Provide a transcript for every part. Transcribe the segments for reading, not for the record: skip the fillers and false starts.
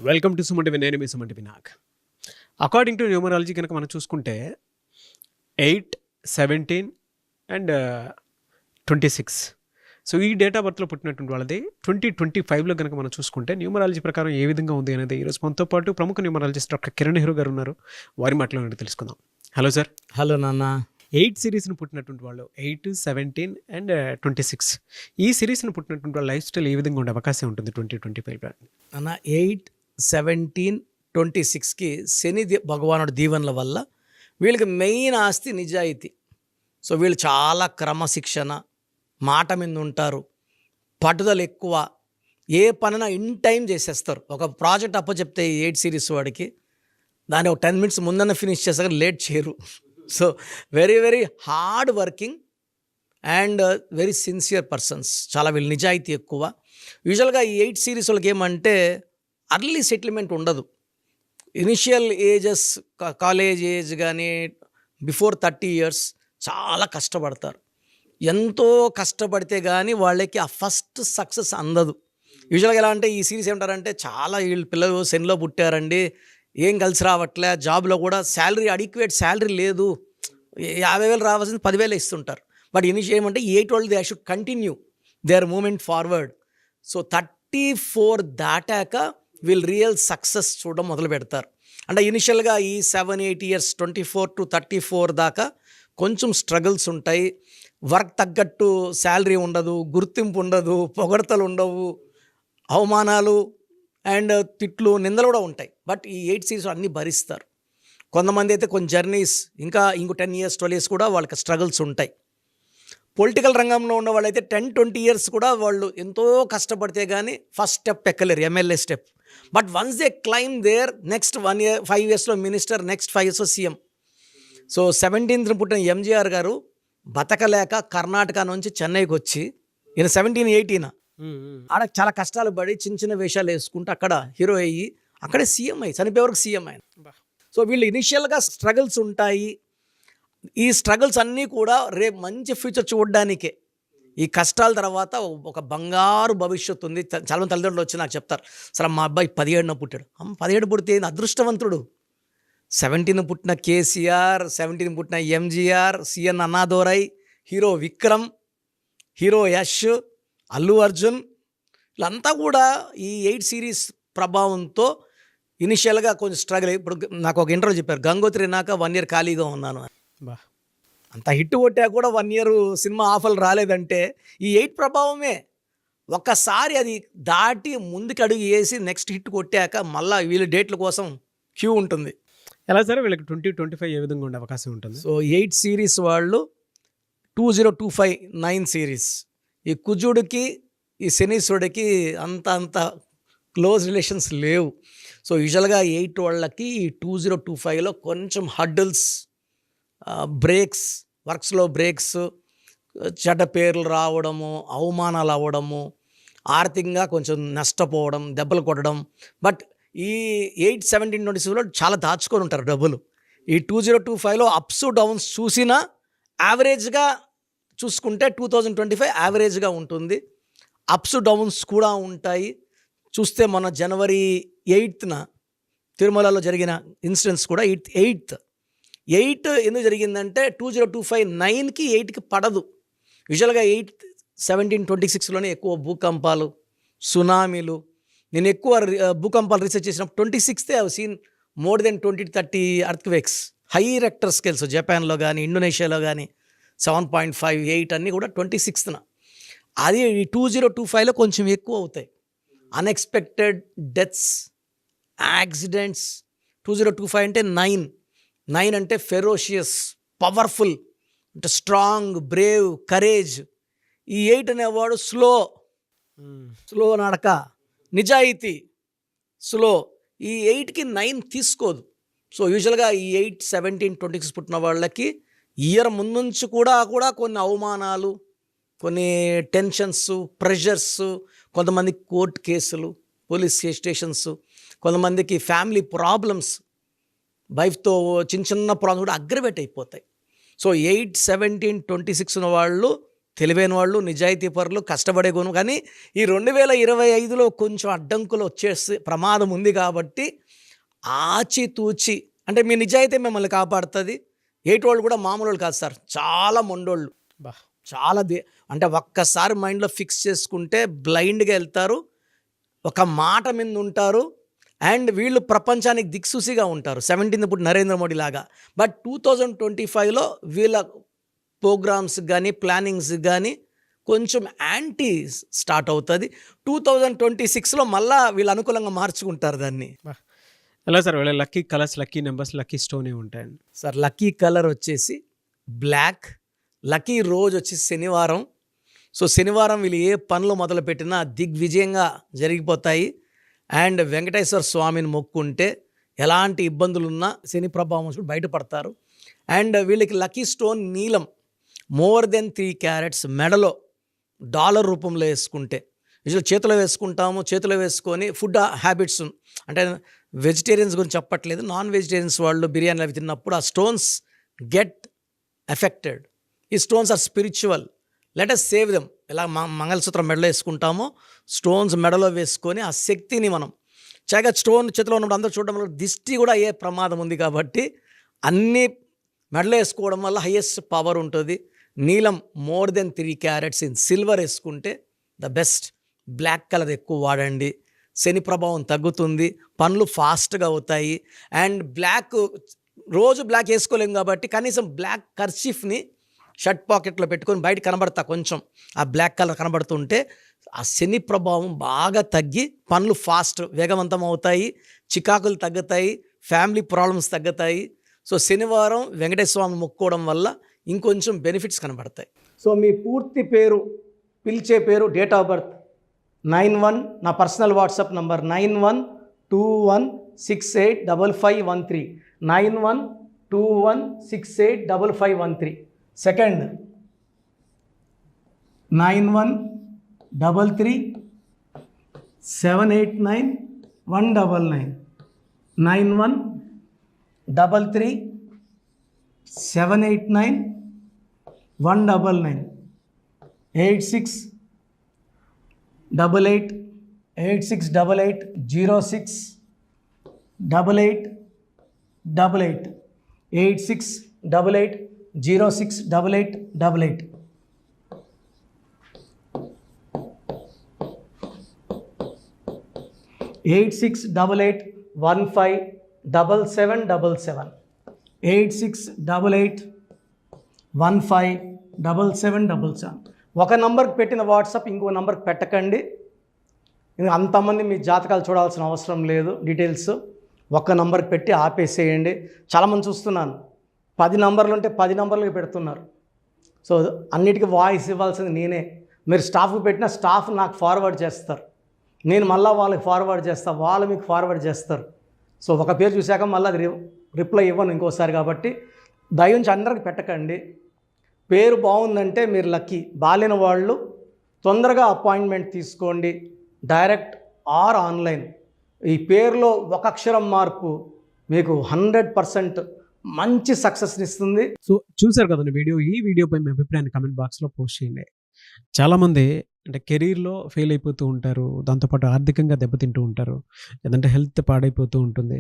Welcome to Suman TV. నేను మీ Suman TV Nag. According to numerology కనుక మనం చూసుకుంటే 8, 17 అండ్ 26. సో ఈ డేట్ ఆఫ్ బర్త్లో పుట్టినటువంటి వాళ్ళది 2025లో కనుక మనం చూసుకుంటే న్యూమరాలజీ ప్రకారం ఏ విధంగా ఉంది అనేది ఈరోజు మనతో పాటు ప్రముఖ న్యూమరాలజిస్ట్ డాక్టర్ కిరణ్ నెహ్రూ గారు ఉన్నారు. వారి మాటలో తెలుసుకుందాం. Hello sir. హలో నాన్న. 8 సిరీస్ని పుట్టినటువంటి వాళ్ళు 8, 17 అండ్ 26. ఈ సిరీస్ని పుట్టినటువంటి వాళ్ళ లైఫ్ స్టైల్ ఏ విధంగా ఉండే అవకాశం ఉంటుంది 2025లో? నాన్న 8, 17, 26కి శని భగవానుడి దీవెనల వల్ల వీళ్ళకి మెయిన్ ఆస్తి నిజాయితీ. సో వీళ్ళు చాలా క్రమశిక్షణ, మాట మీద ఉంటారు, పట్టుదల ఎక్కువ, ఏ పనైనా ఇన్ టైం చేసేస్తారు. ఒక ప్రాజెక్ట్ అప్పచెప్తే 8 సిరీస్ వాడికి దాన్ని ఒక 10 minutes ముందన్న ఫినిష్ చేస్తారు, లేట్ చేయరు. So very very hard working and very sincere persons. చాలా వీళ్ళు నిజాయితీ ఎక్కువ. యూజువల్గా ఈ 8 సిరీస్ వాళ్ళకి ఏమంటే అర్లీ సెటిల్మెంట్ ఉండదు. ఇనిషియల్ ఏజెస్, కాలేజ్ ఏజ్ కానీ బిఫోర్ 30 years చాలా కష్టపడతారు. ఎంతో కష్టపడితే కానీ వాళ్ళకి ఆ ఫస్ట్ సక్సెస్ అందదు. యూజువల్గా ఎలా అంటే ఈ సిరీస్ ఏమంటారంటే చాలా వీళ్ళు పిల్లలు శనిలో పుట్టారండి, ఏం కలిసి రావట్లే, జాబ్లో కూడా శాలరీ అడిక్వేట్ శాలరీ లేదు, 50,000 రావాల్సింది 10,000 ఇస్తుంటారు. బట్ ఏమంటే 8 వాళ్ళు they should continue their movement forward. So 34 దాటాక వీళ్ళు రియల్ సక్సెస్ చూడడం మొదలు పెడతారు. అంటే ఇనిషియల్గా ఈ 7-8 years 24 to 34 దాకా కొంచెం స్ట్రగుల్స్ ఉంటాయి. వర్క్ తగ్గట్టు శాలరీ ఉండదు, గుర్తింపు ఉండదు, పొగడతలు ఉండవు, అవమానాలు అండ్ తిట్లు, నిందలు కూడా ఉంటాయి. బట్ ఈ 8 సిరీస్ అన్నీ భరిస్తారు. కొంతమంది అయితే కొన్ని జర్నీస్ ఇంకో 10 years 12 years కూడా వాళ్ళకి స్ట్రగుల్స్ ఉంటాయి. పొలిటికల్ రంగంలో ఉన్న వాళ్ళైతే 10-20 years కూడా వాళ్ళు ఎంతో కష్టపడితే కానీ ఫస్ట్ స్టెప్ ఎక్కలేరు, MLA step. But once they climb there next 1 year 5 yearsలో మినిస్టర్, నెక్స్ట్ 5 yearsలో సీఎం. సో 17th పుట్టిన ఎంజీఆర్ గారు బతకలేక కర్ణాటక నుంచి చెన్నైకి వచ్చి, ఈయన 17, 18 ఆడ చాలా కష్టాలు పడి చిన్న చిన్న వేషాలు వేసుకుంటూ అక్కడ హీరో అయ్యి అక్కడే సీఎం అయ్యి చనిపోయే వరకు సీఎం ఆయన. సో వీళ్ళు ఇనిషియల్గా స్ట్రగుల్స్ ఉంటాయి. ఈ స్ట్రగుల్స్ అన్నీ కూడా రేపు మంచి ఫ్యూచర్ చూడడానికే. ఈ కష్టాల తర్వాత ఒక బంగారు భవిష్యత్తు ఉంది. చాలామంది తల్లిదండ్రులు వచ్చి నాకు చెప్తారు, సరే మా అబ్బాయి 17న పుట్టాడు. 17 పుడితే అదృష్టవంతుడు. 17 పుట్టిన కేసీఆర్, 17 పుట్టిన MGR, C N Annadurai, hero Vikram, hero Yash, Allu Arjun, వీళ్ళంతా కూడా ఈ 8 సిరీస్ ప్రభావంతో ఇనిషియల్గా కొంచెం స్ట్రగుల్. ఇప్పుడు నాకు ఒక ఇంటర్వ్యూ చెప్పారు, గంగోత్రి నాక 1 year ఖాళీగా ఉన్నాను. అంత హిట్ కొట్టా కూడా 1 year సినిమా ఆఫర్లు రాలేదంటే ఈ 8 ప్రభావమే. ఒక్కసారి అది దాటి ముందుకు అడుగు వేసి నెక్స్ట్ హిట్ కొట్టాక మళ్ళీ వీళ్ళ డేట్ల కోసం క్యూ ఉంటుంది. ఎలా సరే వీళ్ళకి 2025 ఏ విధంగా ఉండే అవకాశం ఉంటుంది? సో 8 సిరీస్ వాళ్ళు 2025 9 సిరీస్. ఈ కుజుడికి ఈ శనీశ్వరుడికి అంత క్లోజ్ రిలేషన్స్ లేవు. సో యూజువల్గా 8 వాళ్ళకి 2025లో కొంచెం హడ్డల్స్, బ్రేక్స్, వర్క్స్లో బ్రేక్స్, చెడ్డ పేర్లు రావడము, అవమానాలు అవ్వడము, ఆర్థికంగా కొంచెం నష్టపోవడం, దెబ్బలు కొట్టడం. బట్ ఈ 8, 17, 26లో చాలా దాచుకొని ఉంటారు డబ్బులు. ఈ 2025లో అప్స్ డౌన్స్ చూసినా యావరేజ్గా చూసుకుంటే 2025 యావరేజ్గా ఉంటుంది. అప్స్ డౌన్స్ కూడా ఉంటాయి. చూస్తే మన January 8th తిరుమలలో జరిగిన ఇన్సిడెంట్స్ కూడా 8 ఎందుకు జరిగిందంటే 2025 9కి 8కి పడదు. యూజువల్గా 8, 17, 26లోనే ఎక్కువ భూకంపాలు, సునామీలు. నేను ఎక్కువ భూకంపాలు రీసెర్చ్ చేసినప్పుడు 26th I have seen more than 20-30 earthquakes, high Richter scales. జపాన్లో కానీ ఇండోనేషియాలో కానీ 7.5, 8 అన్నీ కూడా 26th. అది 2025లో కొంచెం ఎక్కువ అవుతాయి. Unexpected deaths, accidents. 2025 అంటే 9 అంటే ఫెరోషియస్, పవర్ఫుల్, అంటే స్ట్రాంగ్, బ్రేవ్, కరేజ్. ఈ 8 అనేవాడు స్లో నడక, నిజాయితీ, స్లో. ఈ 8కి 9 తీసుకోదు. సో యూజువల్గా ఈ 8, 17, 26 పుట్టిన వాళ్ళకి ఇయర్ ముందుంచి కూడా కొన్ని అవమానాలు, కొన్ని టెన్షన్స్, ప్రెషర్స్, కొంతమంది కోర్టు కేసులు, పోలీస్ స్టేషన్స్, కొంతమందికి ఫ్యామిలీ ప్రాబ్లమ్స్, వైఫ్తో చిన్న ప్రాబ్లమ్స్ కూడా అగ్రవేట్ అయిపోతాయి. సో 8, 17, 26 ఉన్న వాళ్ళు తెలివైన వాళ్ళు, నిజాయితీ పరులు, కష్టపడే గుణం. కానీ ఈ 2025లో కొంచెం అడ్డంకులు వచ్చేసి ప్రమాదం ఉంది కాబట్టి ఆచితూచి, అంటే మీ నిజాయితీ మిమ్మల్ని కాపాడుతుంది. ఏటోళ్ళు కూడా మామూలు వాళ్ళు కాదు సార్, చాలా మొండోళ్ళు, బా చాలా అంటే ఒక్కసారి మైండ్లో ఫిక్స్ చేసుకుంటే బ్లైండ్గా వెళ్తారు, ఒక మాట మీద ఉంటారు. అండ్ వీళ్ళు ప్రపంచానికి దిక్సూసిగా ఉంటారు 17th ఇప్పుడు నరేంద్ర మోడీ లాగా. బట్ 2025లో వీళ్ళ ప్రోగ్రామ్స్ కానీ ప్లానింగ్స్ కానీ కొంచెం యాంటీ స్టార్ట్ అవుతుంది. 2026లో మళ్ళా వీళ్ళు అనుకూలంగా మార్చుకుంటారు దాన్ని. ఎలా సార్ వీళ్ళ lucky colours, lucky numbers, lucky stone ఏమి ఉంటాయండి? సార్ లక్కీ కలర్ వచ్చేసి బ్లాక్, లక్కీ రోజు వచ్చి శనివారం. సో శనివారం వీళ్ళు ఏ పనులు మొదలుపెట్టినా దిగ్విజయంగా జరిగిపోతాయి. అండ్ వెంకటేశ్వర స్వామిని మొక్కుంటే ఎలాంటి ఇబ్బందులున్నా శని ప్రభావం బయటపడతారు. అండ్ వీళ్ళకి లక్కీ స్టోన్ నీలం, మోర్ దెన్ 3 క్యారెట్స్, మెడలో డాలర్ రూపంలో వేసుకుంటే. యూజువల్ చేతిలో వేసుకుంటాము, చేతిలో వేసుకొని ఫుడ్ హ్యాబిట్స్, అంటే వెజిటేరియన్స్ గురించి చెప్పట్లేదు, నాన్ వెజిటేరియన్స్ వాళ్ళు బిర్యానీ అవి తిన్నప్పుడు ఆ స్టోన్స్ గెట్ ఎఫెక్టెడ్. ఈ stones are spiritual, let us save them. ఎలా మంగళసూత్రం మెడలో వేసుకుంటామో స్టోన్స్ మెడలో వేసుకొని ఆ శక్తిని మనం చక్కగా, స్టోన్ చేతిలో ఉన్నప్పుడు అందరూ చూడడం వల్ల దిష్టి కూడా అయ్యే ప్రమాదం ఉంది కాబట్టి అన్నీ మెడలో వేసుకోవడం వల్ల హైయెస్ట్ పవర్ ఉంటుంది. నీలం more than 3 carats in silver వేసుకుంటే ద బెస్ట్. బ్లాక్ కలర్ ఎక్కువ వాడండి, శని ప్రభావం తగ్గుతుంది, పనులు ఫాస్ట్గా అవుతాయి. అండ్ బ్లాక్ రోజు బ్లాక్ వేసుకోలేము కాబట్టి కనీసం బ్లాక్ కర్చీఫ్ని షర్ట్ పాకెట్లో పెట్టుకొని బయట కనబడతా, కొంచెం ఆ బ్లాక్ కలర్ కనబడుతుంటే ఆ శని ప్రభావం బాగా తగ్గి పనులు ఫాస్ట్ వేగవంతం అవుతాయి, చికాకులు తగ్గుతాయి, ఫ్యామిలీ ప్రాబ్లమ్స్ తగ్గుతాయి. సో శనివారం వెంకటేశ్వర స్వామి మొక్కుకోవడం వల్ల ఇంకొంచెం బెనిఫిట్స్ కనబడతాయి. సో మీ పూర్తి పేరు, పిలిచే పేరు, డేట్ ఆఫ్ బర్త్ 91, నా personal WhatsApp number 9121685513, 9121685513. Second 9133789199, 9133789199, 8688068888, 8688068888. Eight 8688157777, 8688157777. ఒక నంబర్కి పెట్టిన వాట్సాప్ ఇంకో నంబర్కి పెట్టకండి. అంతమంది మీ జాతకాలు చూడాల్సిన అవసరం లేదు. డీటెయిల్స్ ఒక్క నంబర్కి పెట్టి ఆపేసేయండి. చాలామంది చూస్తున్నాను 10 నంబర్లు ఉంటే 10 నంబర్లకి పెడుతున్నారు. సో అన్నిటికీ వాయిస్ ఇవ్వాల్సింది నేనే. మీరు స్టాఫ్కి పెట్టిన స్టాఫ్ నాకు ఫార్వర్డ్ చేస్తారు, నేను మళ్ళీ వాళ్ళకి ఫార్వర్డ్ చేస్తాను, వాళ్ళు మీకు ఫార్వర్డ్ చేస్తారు. సో ఒక పేరు చూశాక మళ్ళీ అది రిప్లై ఇవ్వను ఇంకోసారి. కాబట్టి దయించి అందరికి పెట్టకండి. పేరు బాగుందంటే మీరు లక్కీ. బాలేని వాళ్ళు తొందరగా అపాయింట్మెంట్ తీసుకోండి, డైరెక్ట్ ఆర్ ఆన్లైన్. ఈ పేరులో ఒక అక్షరం మార్పు మీకు 100% మంచి సక్సెస్ని ఇస్తుంది. సో చూసారు కదండి వీడియో. ఈ వీడియోపై మీ అభిప్రాయాన్ని కామెంట్ బాక్స్లో పోస్ట్ చేయండి. చాలామంది అంటే కెరీర్లో ఫెయిల్ అయిపోతూ ఉంటారు, దాంతోపాటు ఆర్థికంగా దెబ్బతింటూ ఉంటారు, లేదంటే హెల్త్ పాడైపోతూ ఉంటుంది.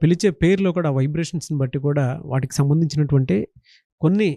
పిలిచే పేరులో కూడా వైబ్రేషన్స్ని బట్టి కూడా వాటికి సంబంధించినటువంటి కొన్ని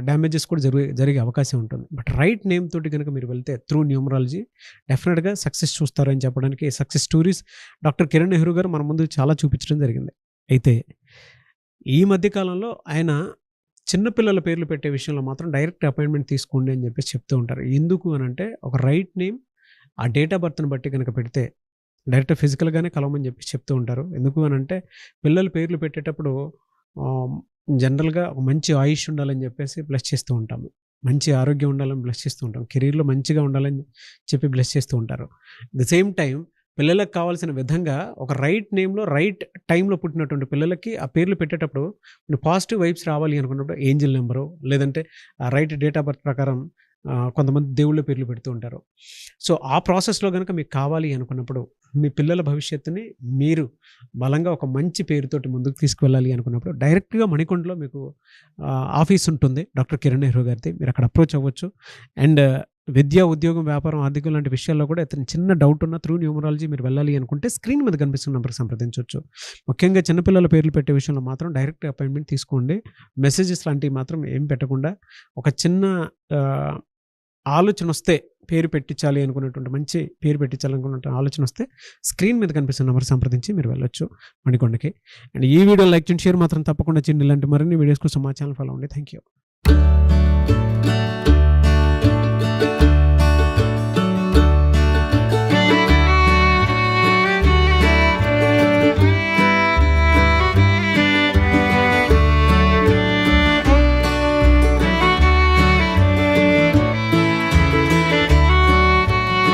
డ్యామేజెస్ కూడా జరిగే అవకాశం ఉంటుంది. బట్ రైట్ నేమ్ తోటి కనుక మీరు వెళ్తే త్రూ న్యూమరాలజీ డెఫినెట్గా సక్సెస్ చూస్తారని చెప్పడానికి success stories doctor Kiran Nehru గారు మన ముందు చాలా చూపించడం జరిగింది. అయితే ఈ మధ్యకాలంలో ఆయన చిన్నపిల్లల పేర్లు పెట్టే విషయంలో మాత్రం డైరెక్ట్ అపాయింట్మెంట్ తీసుకోండి అని చెప్పేసి చెప్తూ ఉంటారు. ఎందుకు అని అంటే ఒక రైట్ నేమ్ ఆ డేట్ ఆఫ్ బర్త్ని బట్టి కనుక పెడితే డైరెక్ట్ ఫిజికల్గానే కలవమని చెప్పేసి చెప్తూ ఉంటారు. ఎందుకు అని అంటే పిల్లల పేర్లు పెట్టేటప్పుడు జనరల్గా ఒక మంచి ఆయుష్ ఉండాలని చెప్పేసి బ్లెస్ చేస్తూ ఉంటాము, మంచి ఆరోగ్యం ఉండాలని బ్లెస్ చేస్తూ ఉంటాం, కెరీర్లో మంచిగా ఉండాలని చెప్పి బ్లెస్ చేస్తూ ఉంటారు. ద సేమ్ టైం పిల్లలకు కావాల్సిన విధంగా ఒక రైట్ నేమ్లో రైట్ టైంలో పుట్టినటువంటి పిల్లలకి ఆ పేర్లు పెట్టేటప్పుడు పాజిటివ్ వైబ్స్ రావాలి అనుకున్నప్పుడు ఏంజిల్ నెంబరు లేదంటే రైట్ డేట్ ఆఫ్ బర్త్ ప్రకారం కొంతమంది దేవుళ్ళ పేర్లు పెడుతూ ఉంటారు. సో ఆ ప్రాసెస్లో కనుక మీకు కావాలి అనుకున్నప్పుడు, మీ పిల్లల భవిష్యత్తుని మీరు బలంగా ఒక మంచి పేరుతోటి ముందుకు తీసుకువెళ్ళాలి అనుకున్నప్పుడు డైరెక్ట్గా మణికొండలో మీకు ఆఫీస్ ఉంటుంది డాక్టర్ కిరణ్ నెహ్రూ గారిది. మీరు అక్కడ అప్రోచ్ అవ్వచ్చు. అండ్ విద్య, ఉద్యోగం, వ్యాపారం, ఆర్థికం లాంటి విషయాల్లో కూడా ఏదైనా చిన్న డౌట్ ఉన్న త్రూ న్యూమరాలజీ మీరు వెళ్ళాలి అనుకుంటే స్క్రీన్ మీద కనిపిస్తున్న నెంబర్కి సంప్రదించవచ్చు. ముఖ్యంగా చిన్నపిల్లల పేర్లు పెట్టే విషయంలో మాత్రం డైరెక్ట్ అపాయింట్మెంట్ తీసుకోండి. మెసేజెస్ లాంటివి మాత్రం ఏం పెట్టకుండా ఒక చిన్న ఆలోచన వస్తే పేరు పెట్టించాలి అనుకున్నటువంటి మంచి పేరు పెట్టించాలనుకున్న ఆలోచన వస్తే స్క్రీన్ మీద కనిపిస్తున్న నెంబర్ సంప్రదించి మీరు వెళ్ళొచ్చు మణికొండకి. అండ్ ఈ వీడియో లైక్ చేయండి, షేర్ మాత్రం తప్పకుండా చేయండి. ఇలాంటి మరిన్ని వీడియోస్ కోసం మా ఛానల్ ఫాలో అవ్వండి. Thank you.